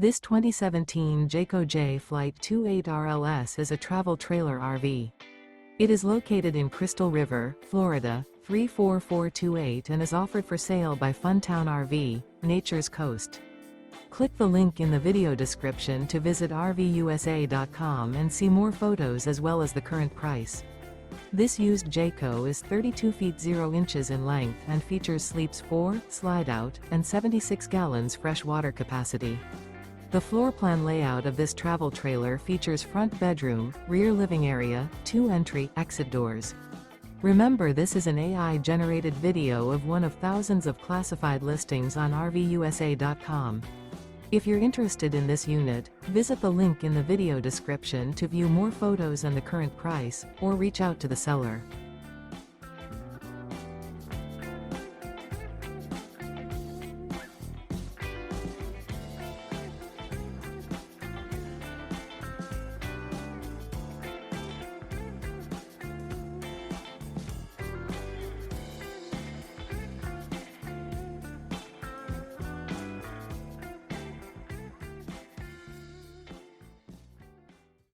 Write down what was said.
This 2017 Jayco Jay Flight 28RLS is a travel trailer RV. It is located in Crystal River, Florida, 34428 and is offered for sale by Funtown RV, Nature's Coast. Click the link in the video description to visit RVUSA.com and see more photos as well as the current price. This used Jayco is 32 feet 0 inches in length and features sleeps 4, slide-out, and 76 gallons fresh water capacity. The floor plan layout of this travel trailer features front bedroom, rear living area, 2 entry/exit doors. Remember, this is an AI-generated video of one of thousands of classified listings on RVUSA.com. If you're interested in this unit, visit the link in the video description to view more photos and the current price, or reach out to the seller.